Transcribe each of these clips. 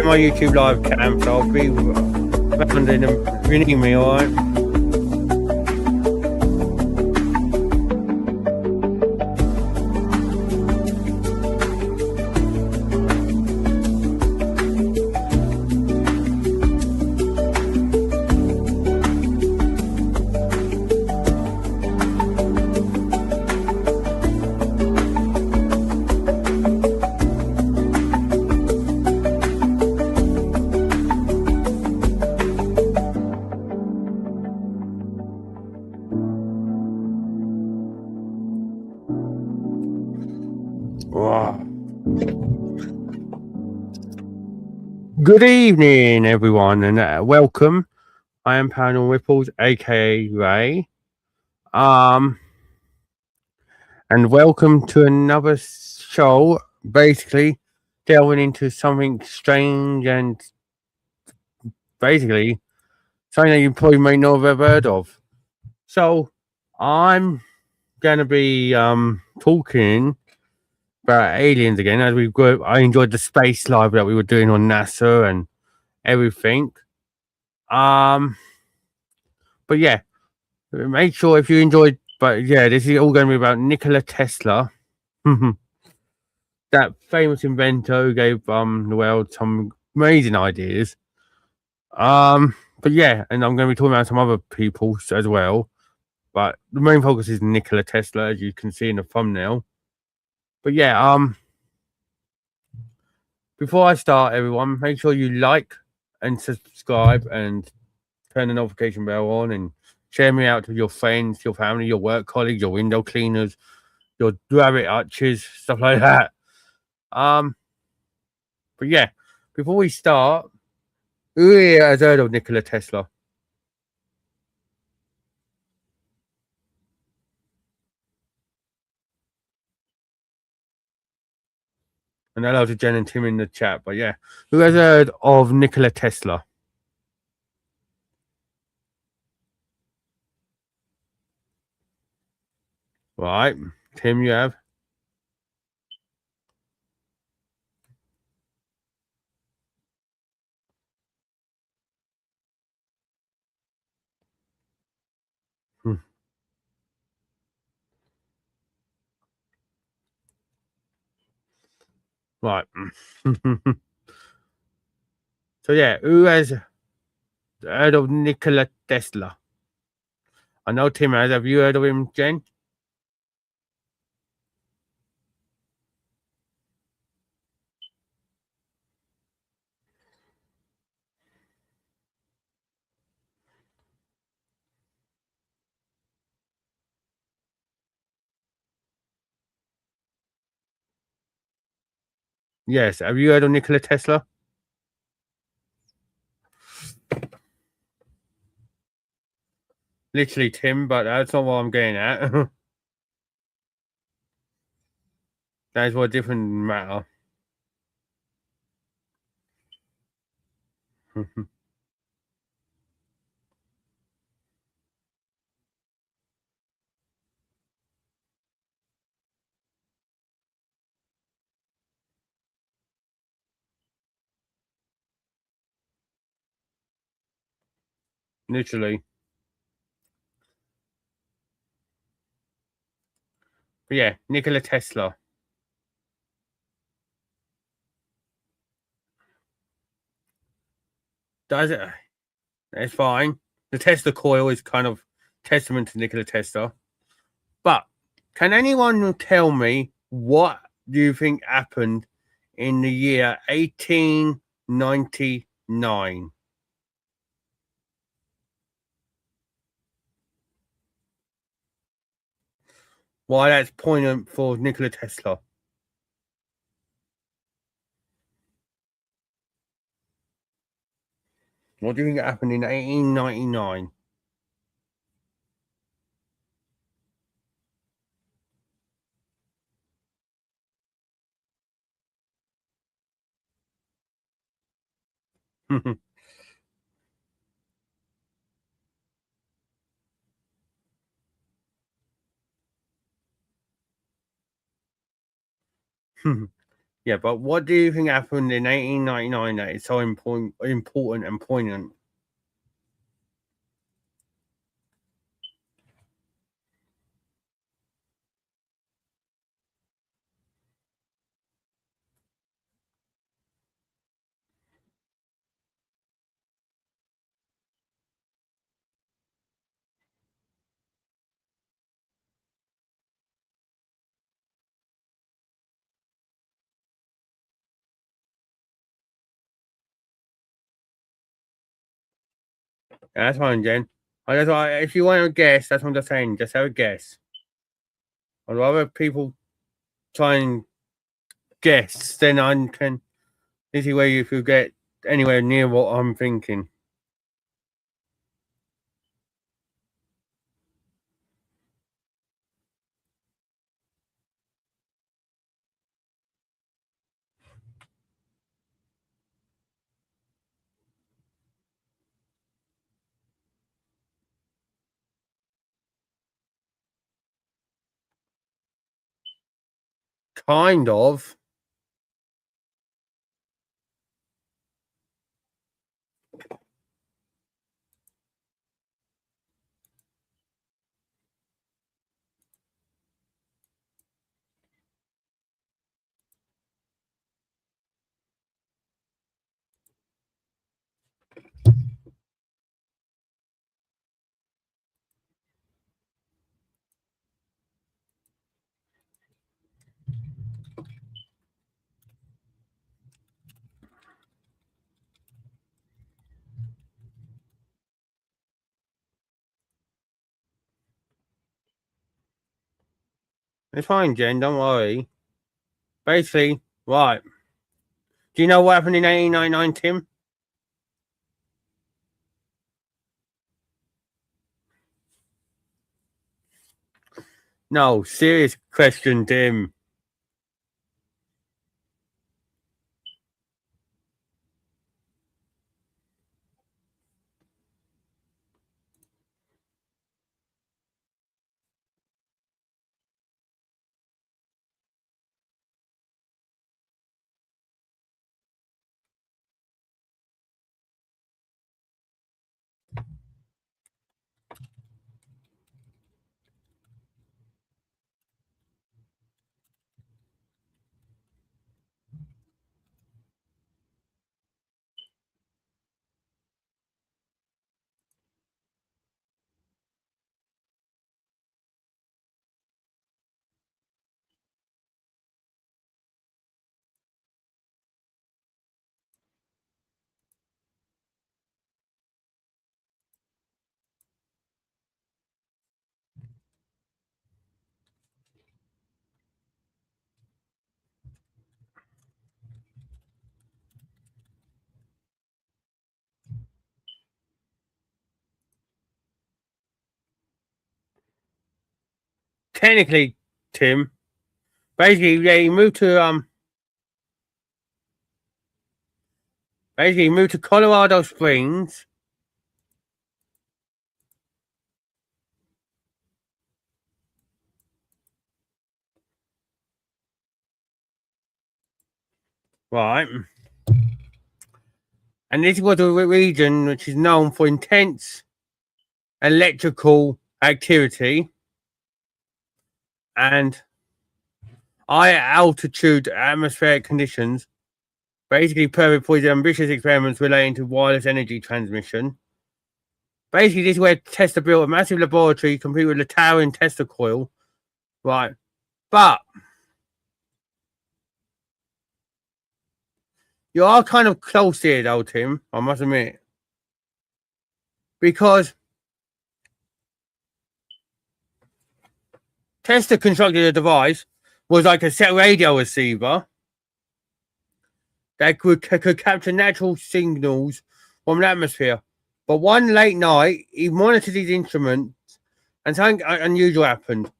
my YouTube live cam, so I'll be found in if you need me, alright? Good evening, everyone, and welcome. I am Paranormal Ripples, aka Ray. And welcome to another show, basically delving into something strange and basically something that you probably may not have ever heard of. So, I'm gonna be talking about aliens again, as we go. I enjoyed the space live that we were doing on NASA and everything. But yeah, make sure if you enjoyed. But yeah, this is all going to be about Nikola Tesla, that famous inventor who gave the world some amazing ideas. But yeah, and I'm going to be talking about some other people as well. But the main focus is Nikola Tesla, as you can see in the thumbnail. But yeah, before I start, everyone, make sure you like and subscribe and turn the notification bell on and share me out to your friends, your family, your work colleagues, your window cleaners, your rabbit archers, stuff like that. But yeah, before we start, who here has heard of Nikola Tesla? And hello to Jen and Tim in the chat. But yeah, who has heard of Nikola Tesla? Right, Tim, you have. Right. So yeah, who has heard of Nikola Tesla? I know Tim has. Have you heard of him, Jen? Yes. Have you heard of Nikola Tesla? Literally, Tim, but that's not what I'm getting at. That is what a different matter. Literally. But yeah, Nikola Tesla. Does it? It's fine. The Tesla coil is kind of testament to Nikola Tesla. But can anyone tell me what do you think happened in the year 1899? Why that's poignant for Nikola Tesla? What do you think happened in 1899? Yeah, but what do you think happened in 1899 that is so important and poignant? Yeah, that's fine, Jen. That's why, if you want to guess, that's what I'm just saying. Just have a guess. I'd rather people try and guess than I can. This is where you could get anywhere near what I'm thinking. Kind of. It's fine, Jen. Don't worry. Basically, right. Do you know what happened in 1899, Tim? No, serious question, Tim. Technically, Tim. Basically, yeah, he moved to Colorado Springs. Right. And this was a region which is known for intense electrical activity and high altitude atmospheric conditions, basically perfect for his ambitious experiments relating to wireless energy transmission. Basically, this is where Tesla built a massive laboratory complete with a towering Tesla coil. Right. But you are kind of close here, though, Tim, I must admit. Because Tesla constructed a device, was like a set radio receiver that could capture natural signals from the atmosphere. But one late night, he monitored his instruments and something unusual happened.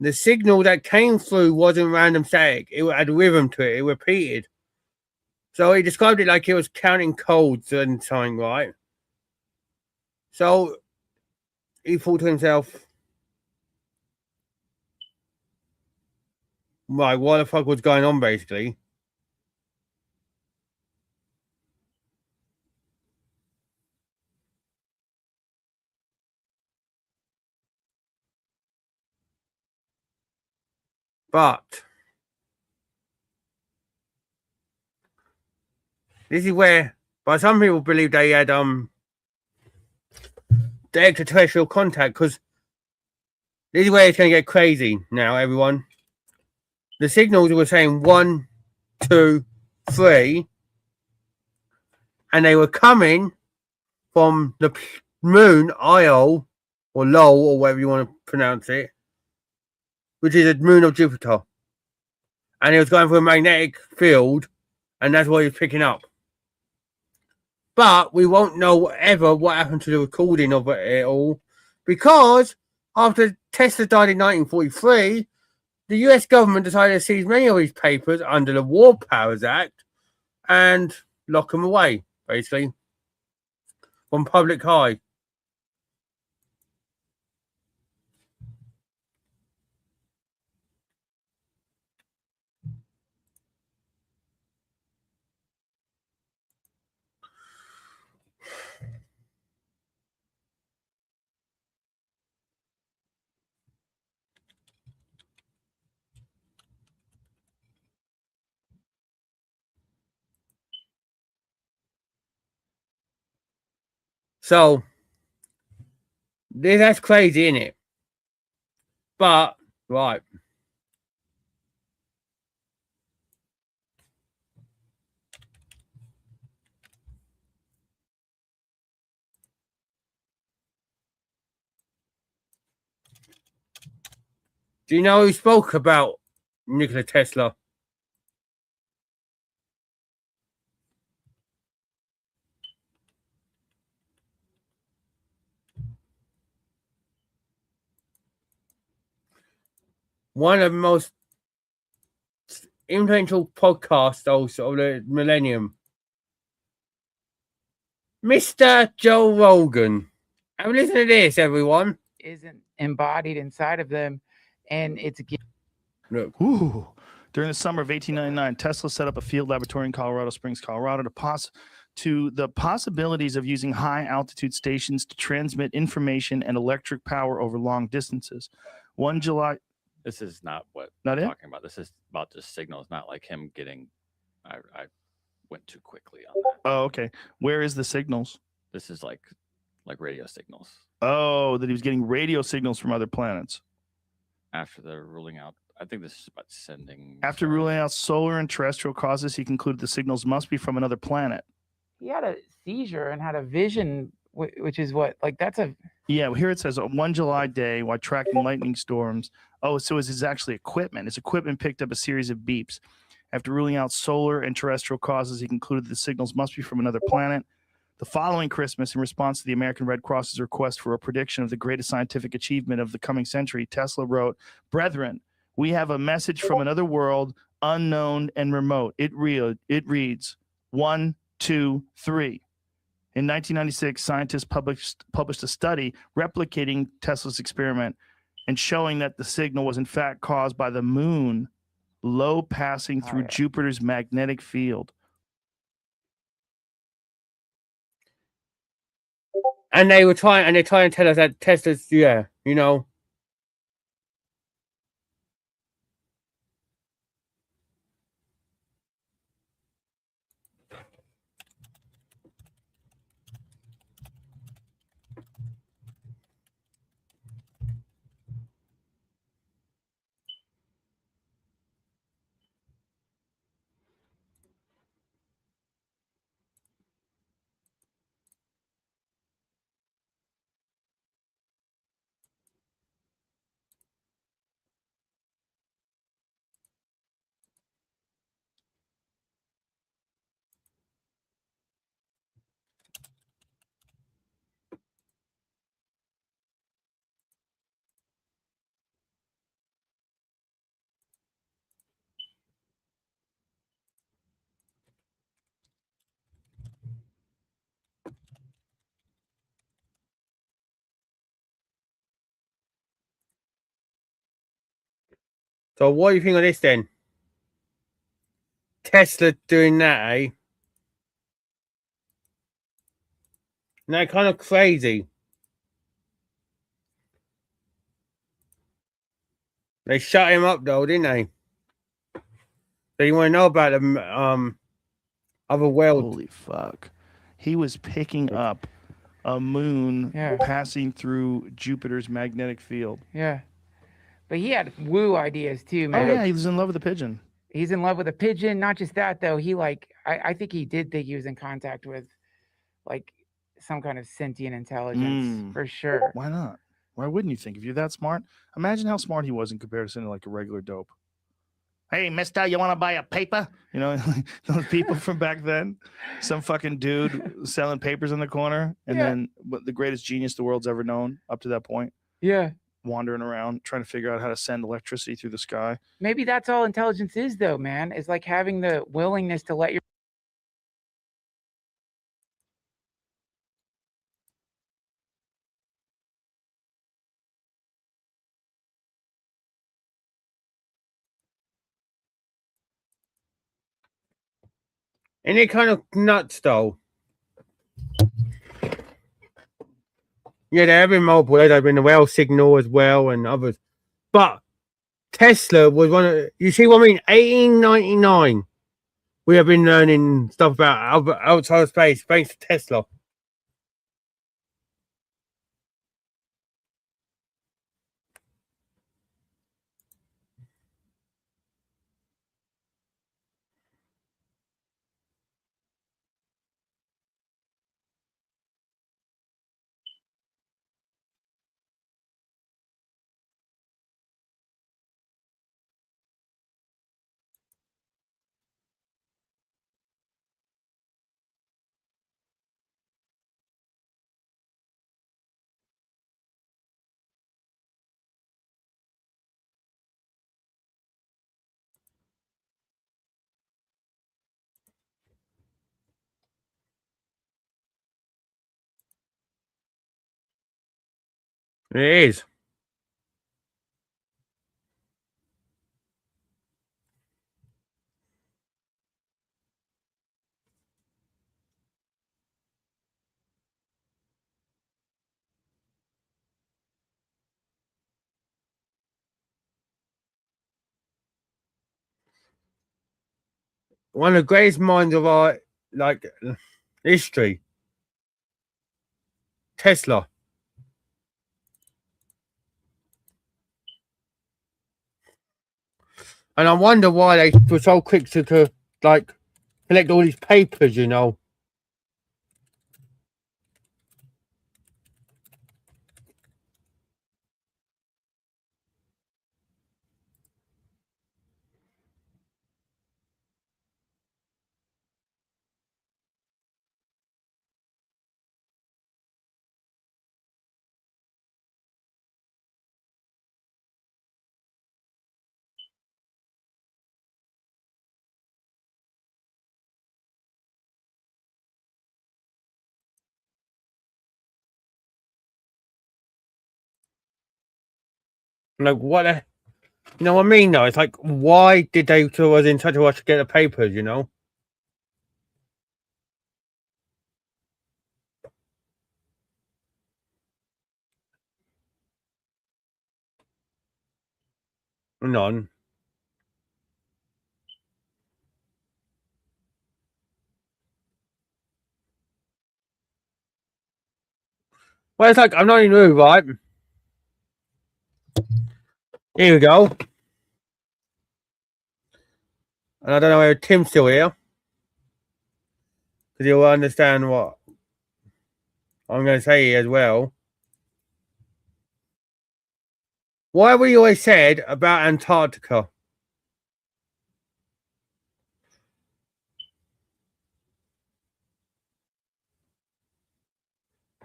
The signal that came through wasn't random static, it had rhythm to it, it repeated. So he described it like he was counting codes and something, right? So he thought to himself, right, what the fuck was going on basically? But this is where, but some people believe they had the extraterrestrial contact, because this is where it's going to get crazy now, everyone. The signals were saying 1, 2, 3, and they were coming from the moon Io, or Lol, or whatever you want to pronounce it, which is a moon of Jupiter. And it was going through a magnetic field, and that's what he was picking up. But we won't know ever what happened to the recording of it all, because after Tesla died in 1943, the US government decided to seize many of his papers under the War Powers Act and lock them away, basically, from public eye. So that's crazy, isn't it? But right. Do you know who spoke about Nikola Tesla? One of the most influential podcast hosts of the millennium, Mr. Joe Rogan. Have a listen to this, everyone. Isn't embodied inside of them, and it's Look. Ooh. During the summer of 1899, Tesla set up a field laboratory in Colorado Springs, Colorado, to the possibilities of using high altitude stations to transmit information and electric power over long distances. 1 July. This is not what Not I'm it? talking about. This is about just signals, not like him getting. I went too quickly on that. Oh, okay. Where is the signals? This is like radio signals. Oh, that he was getting radio signals from other planets. After the ruling out, I think this is about sending. After ruling out solar and terrestrial causes, he concluded the signals must be from another planet. he had a seizure and had a vision, which is what, like, that's a. Yeah, well, here it says on 1 July day while tracking lightning storms. Oh, so it's actually equipment. His equipment picked up a series of beeps. After ruling out solar and terrestrial causes, he concluded the signals must be from another planet. The following Christmas, in response to the American Red Cross's request for a prediction of the greatest scientific achievement of the coming century, Tesla wrote, "Brethren, we have a message from another world, unknown and remote. It reads 1, 2, 3. In 1996, scientists published a study replicating Tesla's experiment and showing that the signal was in fact caused by the moon low passing through Jupiter's magnetic field. And they're trying to tell us that Tesla's, yeah, you know. So what do you think of this then? Tesla doing that, eh? Isn't that kind of crazy? They shut him up though, didn't they? So you want to know about the other world? Holy fuck. He was picking up a moon passing through Jupiter's magnetic field. Yeah. But he had woo ideas too, man. Oh, yeah. He was in love with a pigeon. He's in love with a pigeon. Not just that, though. He I think he did think he was in contact with like some kind of sentient intelligence for sure. Why not? Why wouldn't you think? If you're that smart, imagine how smart he was in comparison to like a regular dope. Hey, mister, you want to buy a paper? You know, those people from back then. Some fucking dude selling papers in the corner. And then the greatest genius the world's ever known up to that point. Yeah. Wandering around, trying to figure out how to send electricity through the sky. Maybe that's all intelligence is, though, man. It's like having the willingness to let your Isn't it kind of nuts though? Yeah, there have been multiple. There have been the whale signal as well and others. But Tesla was one of, you see what I mean? 1899. We have been learning stuff about outside space thanks to Tesla. It is. One of the greatest minds of our history. Tesla. And I wonder why they were so quick to collect all these papers, you know. Like what the, you know what I mean though? It's like why did they throw us in such a rush to get the papers, you know? None. Well, it's like I'm not in the mood, right? Here we go. And I don't know whether Tim's still here. Because he'll understand what I'm going to say as well. Why have we always said about Antarctica?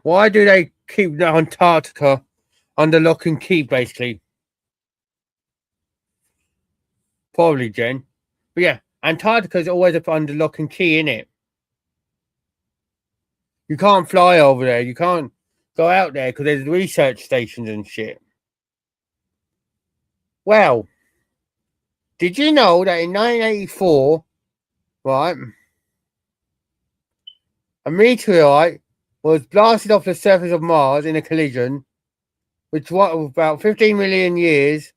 Why do they keep the Antarctica under lock and key, basically? Probably, Jen. But yeah, Antarctica is always up under lock and key, innit? You can't fly over there. You can't go out there because there's research stations and shit. Well, did you know that in 1984, right, a meteorite was blasted off the surface of Mars in a collision, which was about 15 million years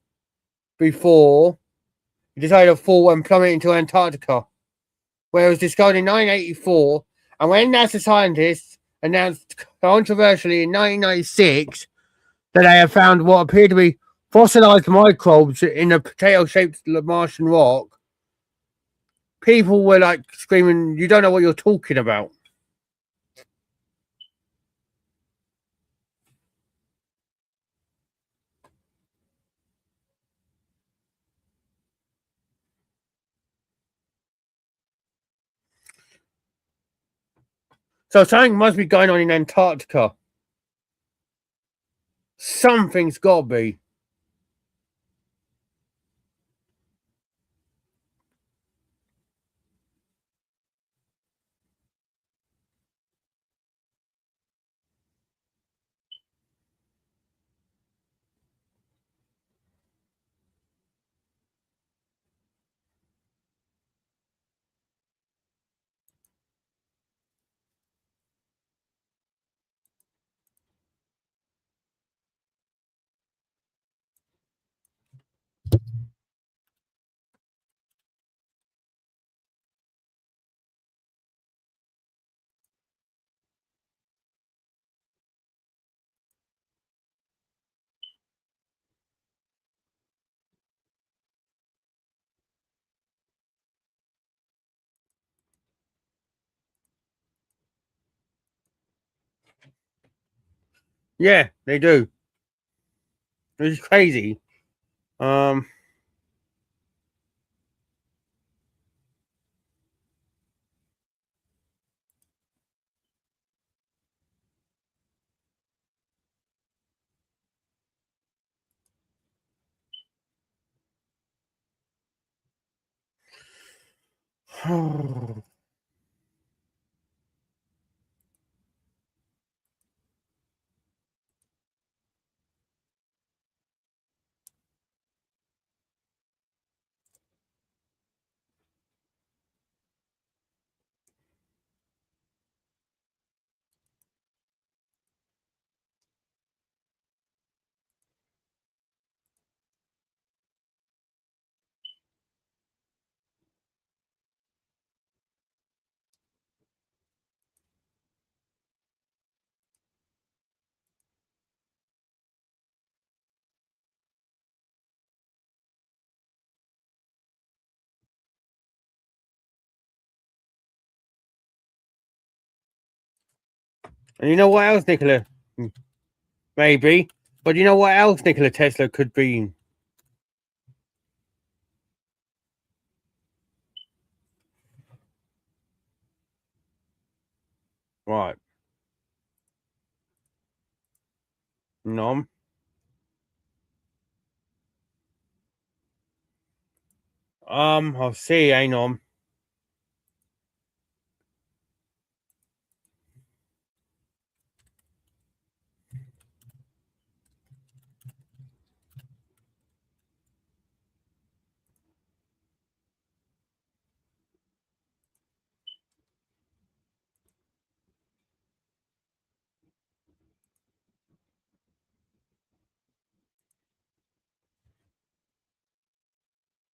before he decided to fall and plummet into Antarctica, where it was discovered in 1984. And when NASA scientists announced controversially in 1996 that they had found what appeared to be fossilized microbes in a potato-shaped Martian rock, people were like screaming, "You don't know what you're talking about." So something must be going on in Antarctica. Something's got to be. Yeah, they do. It's crazy. And you know what else, Nikola? Maybe. But you know what else Nikola Tesla could be? Right. Nom. I'll see, ain't on.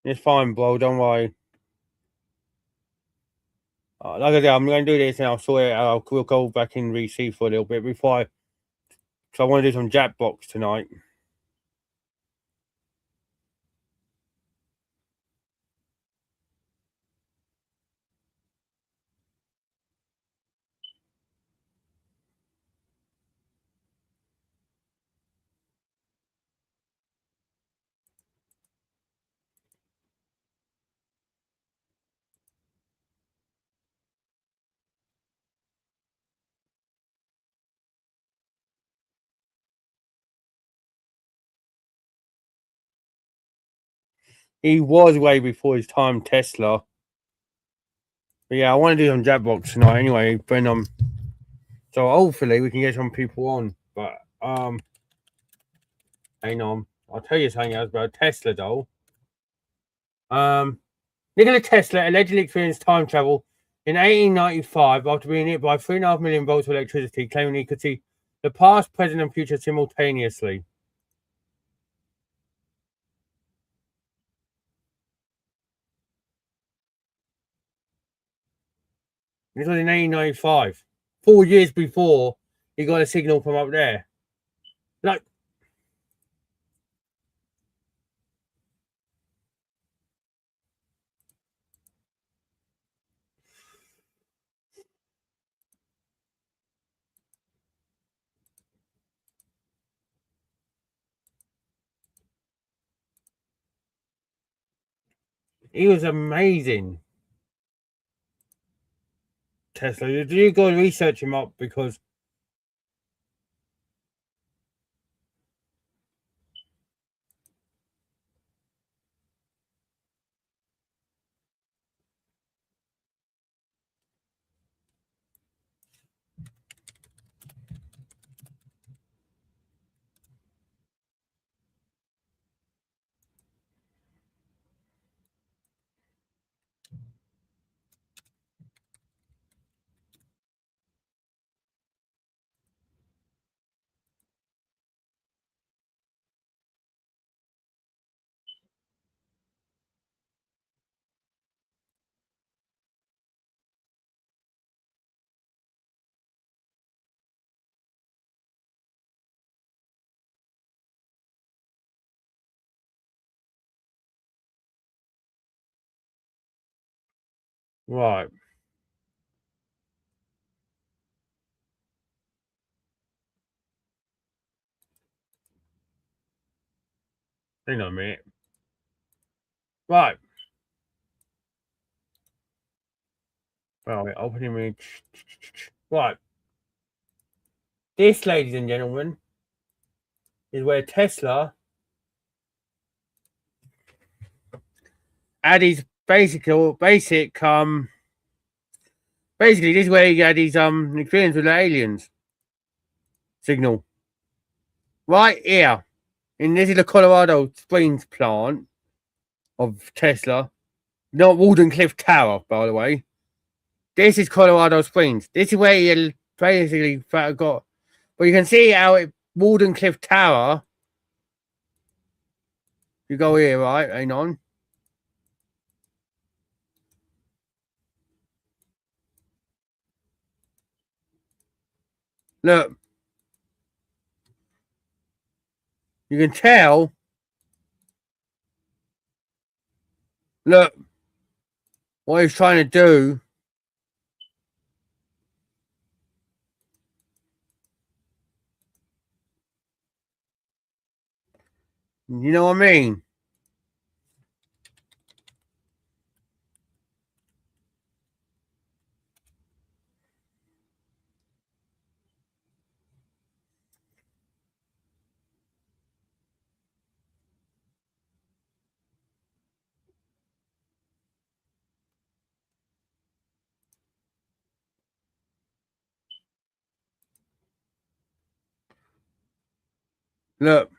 It's fine, bro. Don't worry. Like I said, I'm going to do this and I'll sort it out. We'll go back in receive for a little bit before so I want to do some Jackbox tonight. He was way before his time, Tesla. But yeah, I want to do some Jackbox tonight anyway. But so hopefully we can get some people on. But hang on. I'll tell you something else about Tesla though. Nikola Tesla allegedly experienced time travel in 1895 after being hit by 3.5 million volts of electricity, claiming he could see the past, present, and future simultaneously. This was in 1895, 4 years before he got a signal from up there. Like, he was amazing. Tesla, you go and research him up because right. Hang on a minute. Right. Right, open image. Right. This, ladies and gentlemen, is where Tesla had his basically this is where he had his experience with the aliens signal. Right here. And this is the Colorado Springs plant of Tesla. Not Walden Cliff Tower, by the way. This is Colorado Springs. This is where he basically got. But you can see how it Walden Cliff Tower. You go here, right? Hang on. Look. You can tell. Look. What he's trying to do. You know what I mean? Look.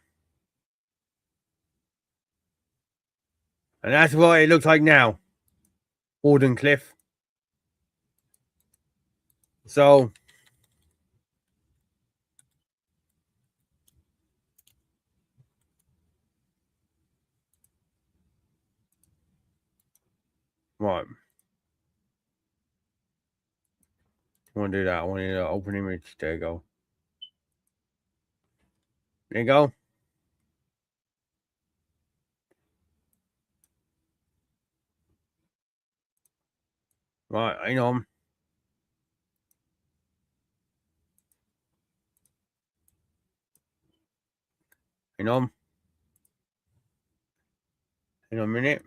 And that's what it looks like now. Walden Cliff. So. Right. I want to do that. I want to open image. There you go. There you go. Right, hang on. Hang on. Hang on a minute.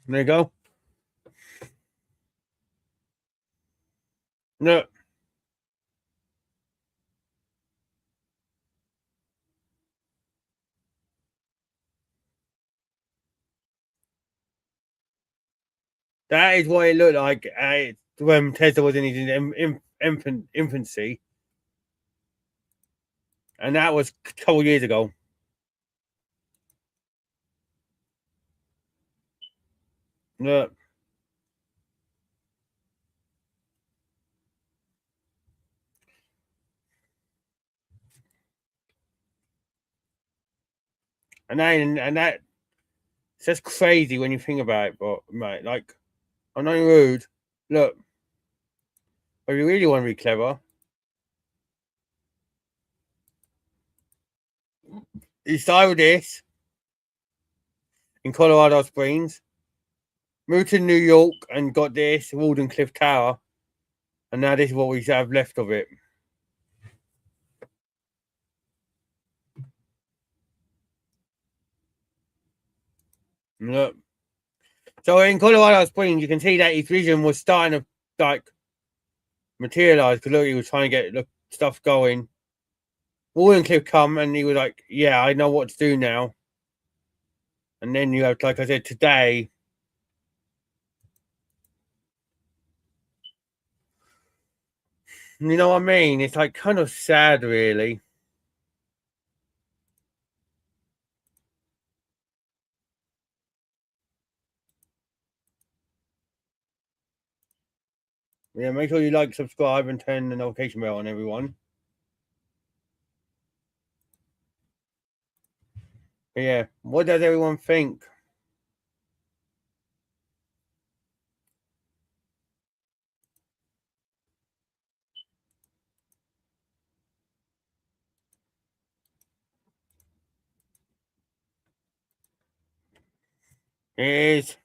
There you go. Look. That is what it looked like when Tesla was in his infancy. And that was a couple years ago. Look. and that it's just crazy when you think about it. But mate, like, I'm not rude. Look, if you really want to be clever, you started with this in Colorado Springs, moved to New York and got this Walden Cliff Tower, and now this is what we have left of it. Look. So in Colorado Springs, you can see that his vision was starting to like materialize because look, he was trying to get the stuff going. Walden Cliff come and he was like, "Yeah, I know what to do now." And then you have, like I said, today. You know what I mean? It's like kind of sad, really. Yeah, make sure you like, subscribe, and turn the notification bell on, everyone. But yeah, what does everyone think? It is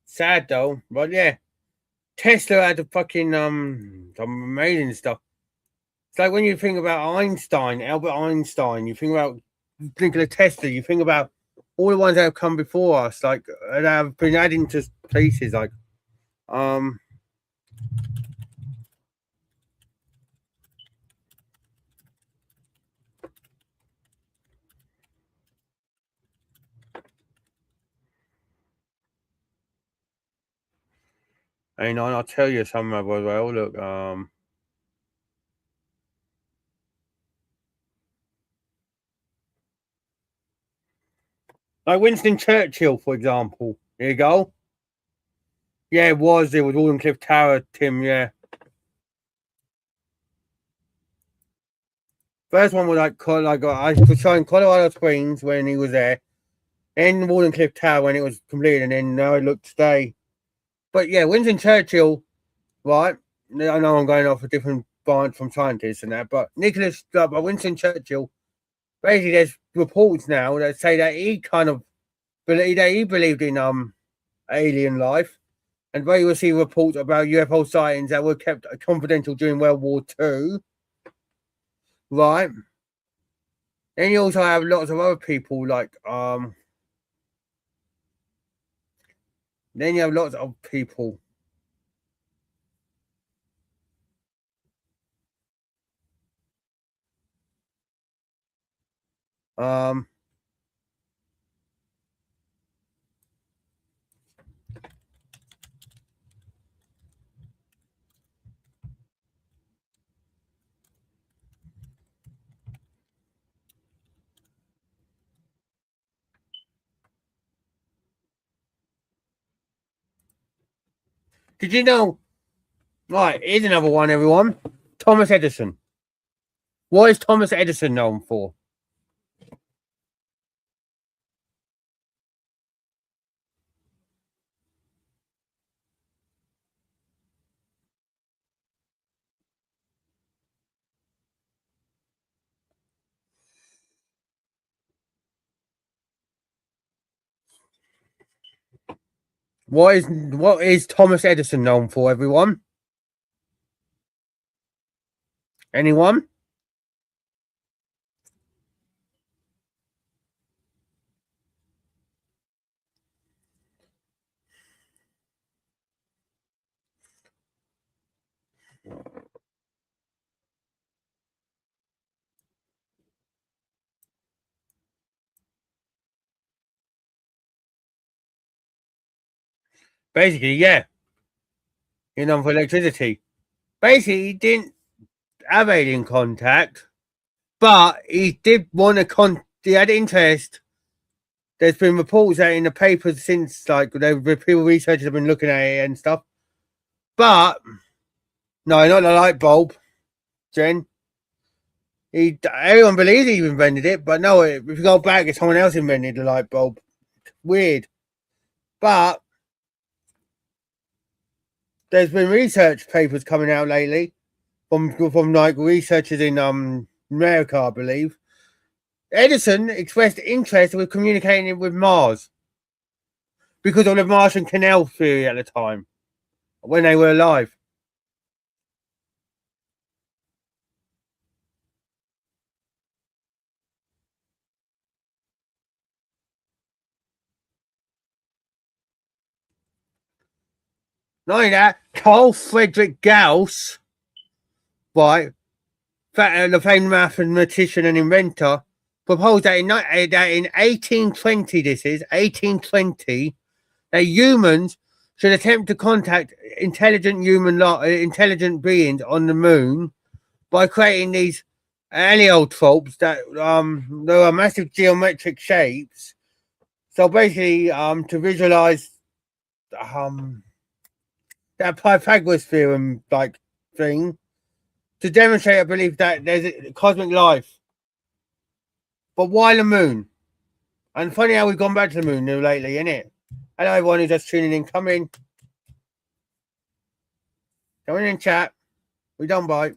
sad though, but yeah, Tesla had the fucking some amazing stuff. It's like when you think about Einstein, Albert Einstein, you think about Nikola Tesla, you think about all the ones that have come before us, like that have been added to places, like and I'll tell you some of them as well. Look, like Winston Churchill, for example. There you go. Yeah, it was Walden Cliff Tower, Tim. Yeah. First one was like I was showing Colorado Springs when he was there, and Walden Cliff Tower when it was completed, and then now it looked today. But yeah, Winston Churchill, right? I know I'm going off a different branch from scientists and that, but Winston Churchill, basically, there's reports now that say that he believed in alien life, and where you will see reports about UFO sightings that were kept confidential during World War II, right? Then you also have lots of other people like then you have lots of people did you know? Right, here's another one, everyone. Thomas Edison. What is Thomas Edison known for? What is Thomas Edison known for, everyone? Anyone? Basically, yeah. You're known for electricity. Basically, he didn't have alien contact, but he did want to he had interest. There's been reports out in the papers since, like, people researchers have been looking at it and stuff. But no, not the light bulb, Jen. Everyone believes he invented it, but no, if you go back, it's someone else invented the light bulb. Weird. But there's been research papers coming out lately from like researchers in America, I believe. Edison expressed interest with communicating with Mars because of the Martian Canal theory at the time when they were alive. Not only that, Carl Friedrich Gauss, right, the famed mathematician and inventor, proposed that in 1820, this is 1820, that humans should attempt to contact intelligent beings on the moon by creating these heliotropes that there are massive geometric shapes. So basically, to visualize that Pythagoras theorem like thing, to demonstrate a belief that there's a cosmic life. But why the moon? And funny how we've gone back to the moon lately, isn't it? Hello everyone who's just tuning in. Come in. Come in and chat. We don't bite.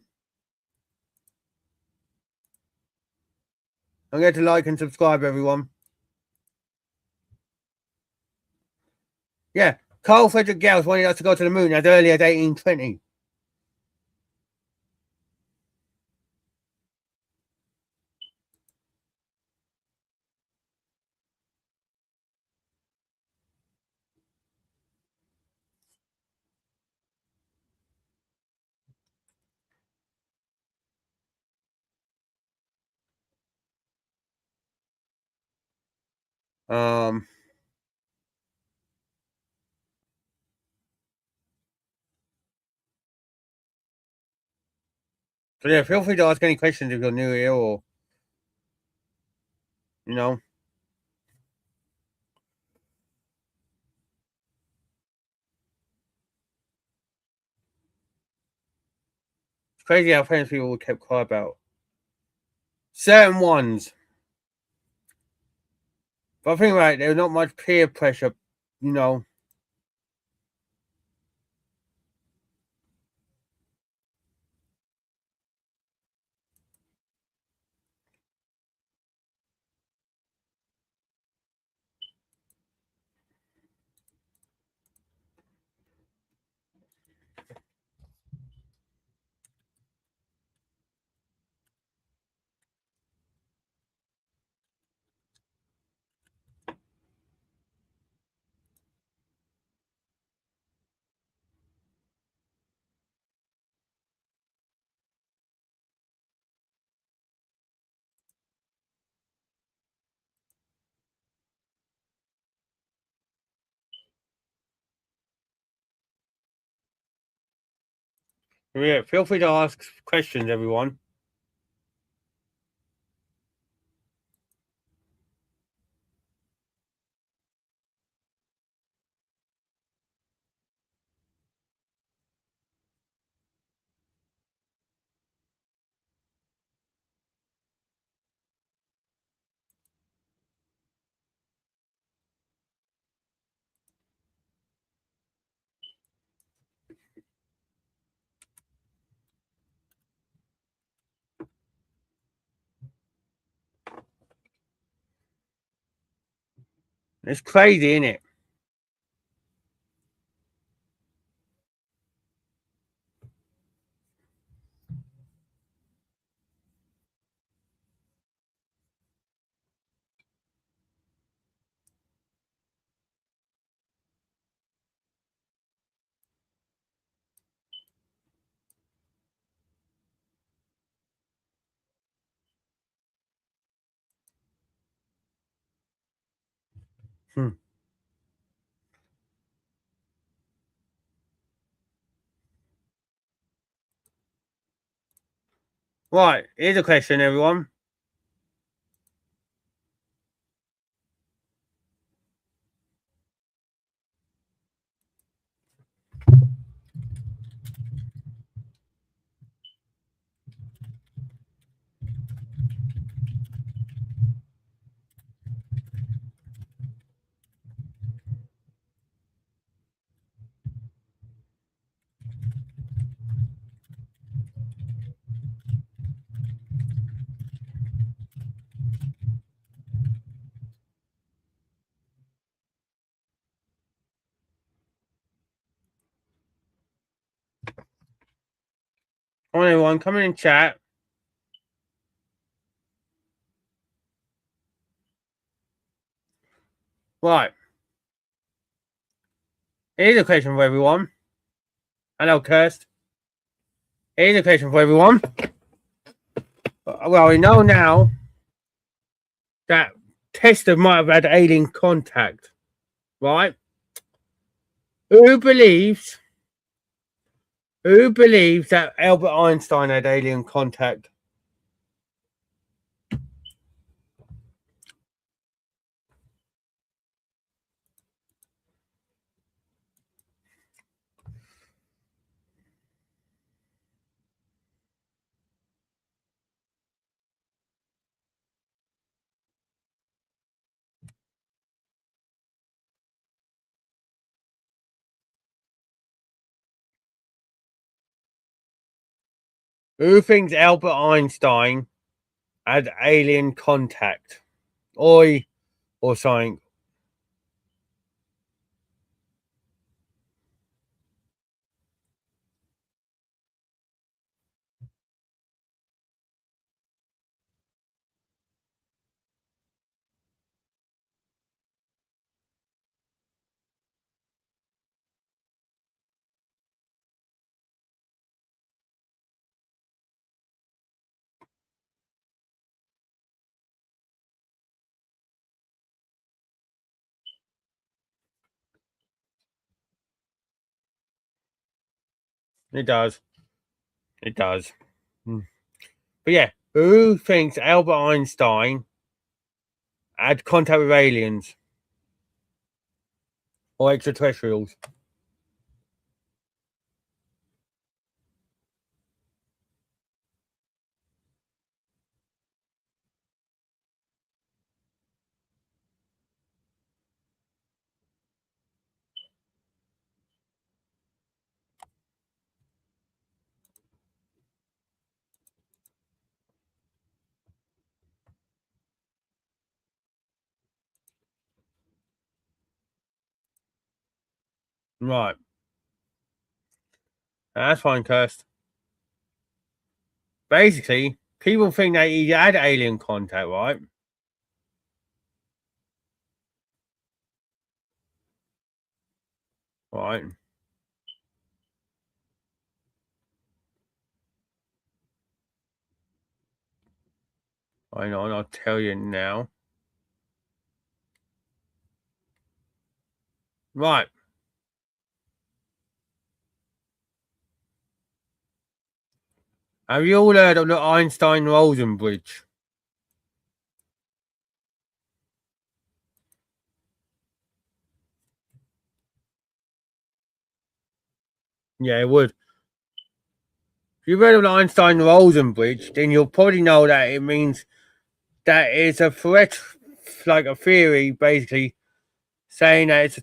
Don't forget to like and subscribe, everyone. Yeah, Carl Friedrich Gauss wanted us to go to the moon as early as 1820. So yeah, feel free to ask any questions if you're new here or, you know. It's crazy how famous people kept quiet about certain ones. But I think right, there's not much peer pressure, you know. Yeah, feel free to ask questions, everyone. It's crazy, isn't it? Right, here's a question, everyone. Come on, everyone, come in and chat. Right. Here's a question for everyone. Hello, Kirst. Here's a question for everyone. Well, we know now that Tesla might have had alien contact, right? Who believes that Albert Einstein had alien contact? Who thinks Albert Einstein had alien contact? Oi, or something. It does. It does. But yeah, who thinks Albert Einstein had contact with aliens or extraterrestrials? Right. That's fine, Kirst. Basically, people think that he had alien contact, right? Right. I know, and I'll tell you now. Right. Have you all heard of the Einstein-Rosen bridge? Yeah, it would. If you've heard of the Einstein-Rosen bridge, then you'll probably know that it means that it's a threat, like a theory, basically saying that it's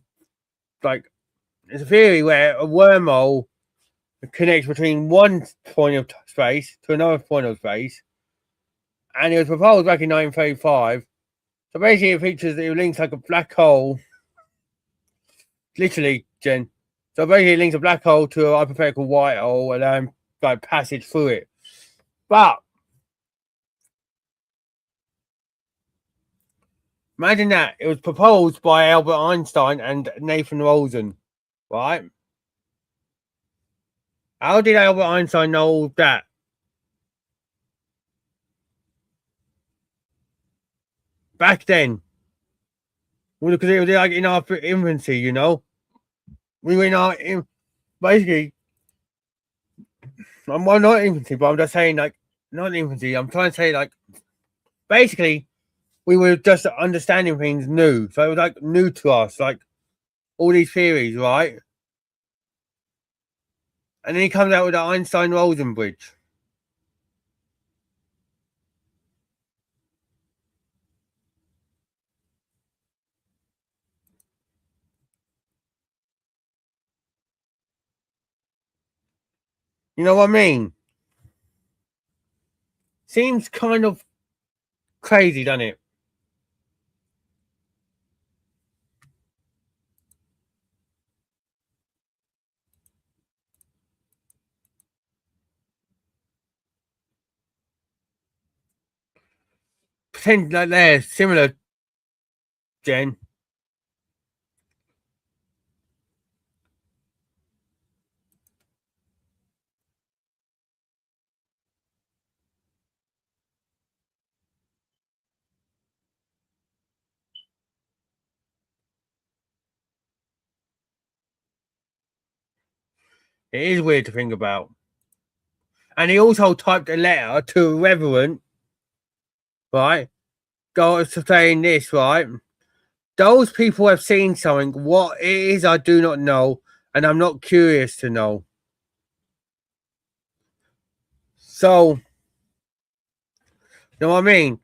a theory where a wormhole connects between one point of space to another point of space, and it was proposed back in 1935. So basically, it links like a black hole, literally, Jen. So basically, it links a black hole to a hypothetical white hole, allowing like passage through it. But imagine that it was proposed by Albert Einstein and Nathan Rosen, right? How did Albert Einstein know all that? Back then, well, because it was like in our infancy, you know. We were in our basically. Well, not infancy, but I'm just saying like not infancy. I'm trying to say like basically we were just understanding things new, so it was like new to us, like all these theories, right? And then he comes out with the Einstein-Rosen bridge. You know what I mean? Seems kind of crazy, doesn't it? pretend like they're similar, Jen. It is weird to think about. And he also typed a letter to a reverend, right? God saying this, right? Those people have seen something. What it is, I do not know, and I'm not curious to know. So, you know what I mean?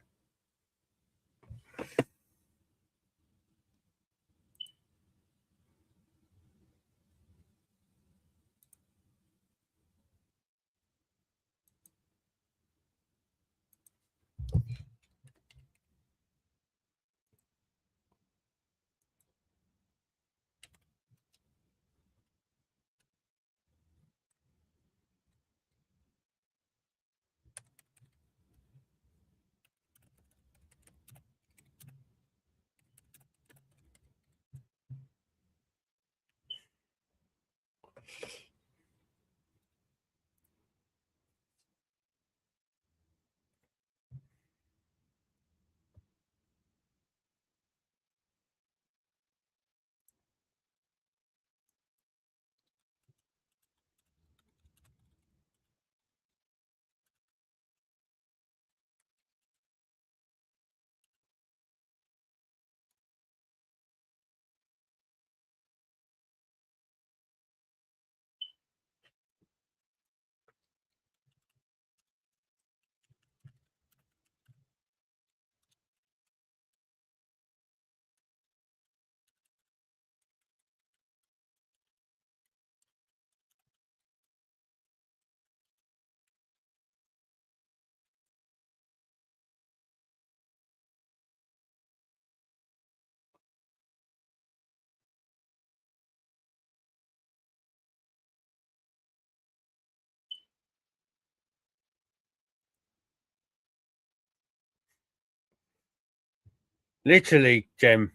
Literally, Jem.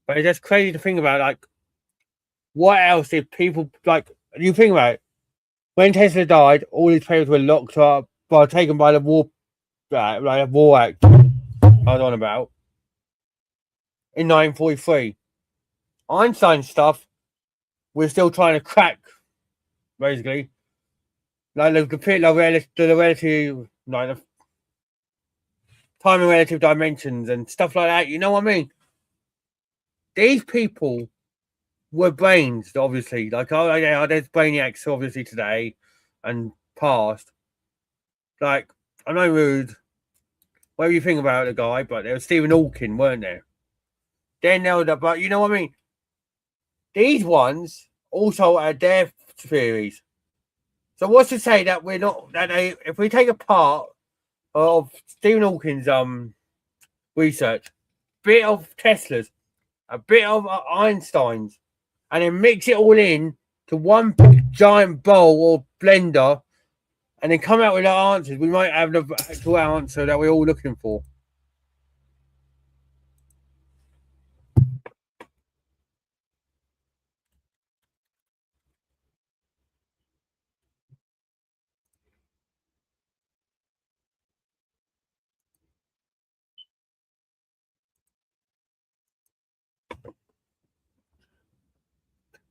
But it's just crazy to think about. Like, what else did people like? You think about it. When Tesla died, all his papers were locked up, taken by the war, like a war act. I was on about in 1943. Einstein stuff, we're still trying to crack, basically. Like the relative, like the time and relative dimensions and stuff like that. You know what I mean? These people were brains, obviously. Like, oh yeah, there's brainiacs, obviously today and past. Like, I'm no rude, whatever you think about the guy, but there was Stephen Hawking, weren't there? Then there was, but you know what I mean? These ones also had their theories. So what's to say that we're not that they, if we take a part of Stephen Hawking's research, bit of Tesla's, a bit of Einstein's, and then mix it all in to one big giant bowl or blender, and then come out with our answers, we might have the actual answer that we're all looking for.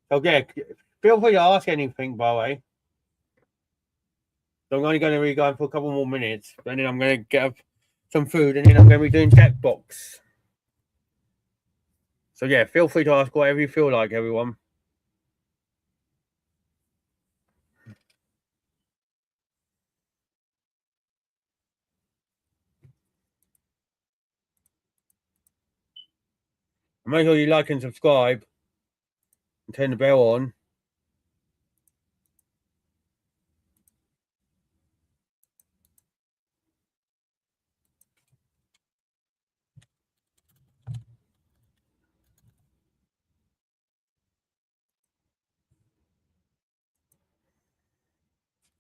So yeah, feel free to ask anything, by the way. So I'm only going to be going for a couple more minutes, and then I'm going to get some food, and then I'm going to be doing Jackbox. So yeah, feel free to ask whatever you feel like, everyone. And make sure you like and subscribe, and turn the bell on.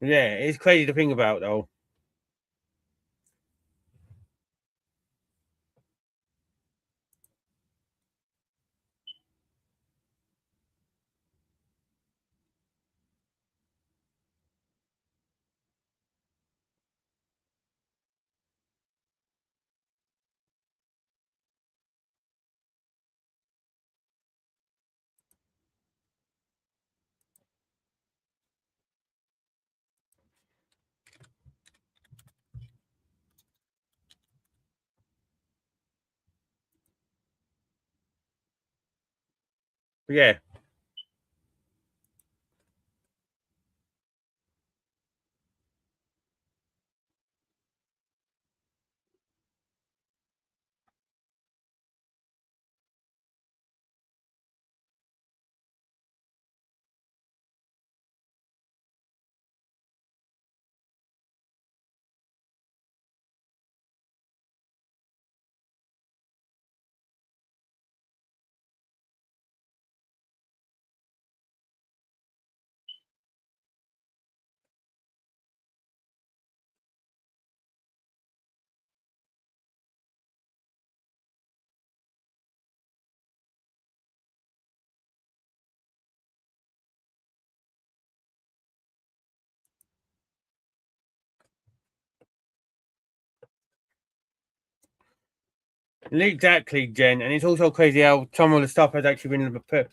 Yeah, it's crazy to think about, though. But yeah. Exactly, Jen. And it's also crazy how some of the stuff has actually been put,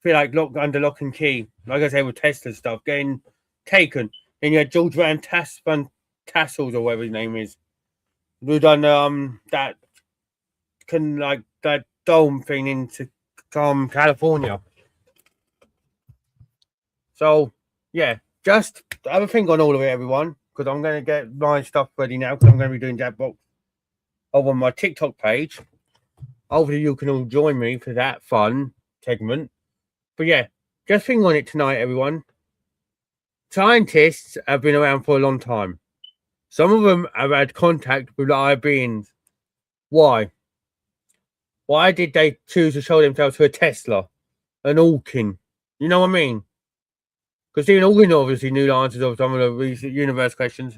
feel like under lock and key. Like I say, with Tesla stuff getting taken. Then you had George Van Tassels or whatever his name is, who done that that dome thing into California. So yeah, just have a think on all of it, everyone, because I'm going to get my stuff ready now because I'm going to be doing that box over on my TikTok page. Hopefully you can all join me for that fun segment. But yeah, just think on it tonight, everyone. Scientists have been around for a long time. Some of them have had contact with the higher beings. Why? Why did they choose to show themselves to a Tesla, an Hawking? You know what I mean? Because Stephen Hawking obviously knew the answers of some of the recent universe questions.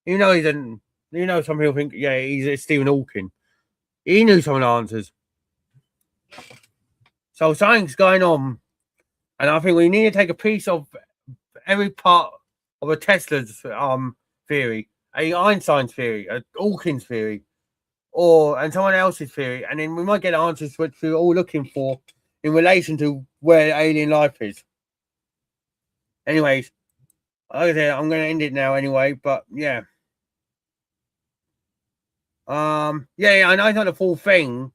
You know, some people think, yeah, he's Stephen Hawking. He knew some of the answers. So something's going on. And I think we need to take a piece of every part of a Tesla's theory, a Einstein's theory, a Hawking's theory, and someone else's theory, and then we might get answers which we're all looking for in relation to where alien life is. Anyways, like I said, I'm going to end it now anyway. But yeah, yeah, I know it's not the full thing,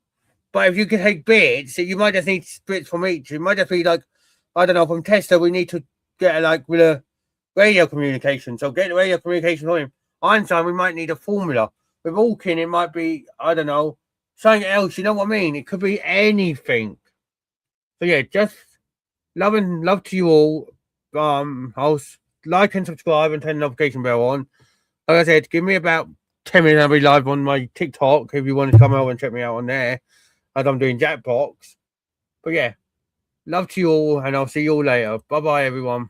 but if you can take bits, you might just need bits from each. It might just be like, I don't know, from Tesla, we need to get with a radio communication. So get the radio communication on him. Einstein, we might need a formula. With Hawking, it might be, I don't know, something else. You know what I mean? It could be anything. So yeah, just love to you all. I'll like and subscribe and turn the notification bell on. Like I said, give me about 10 minutes. I'll be live on my TikTok if you want to come over and check me out on there as I'm doing Jackbox. But yeah, love to you all, and I'll see you all later. Bye bye, everyone.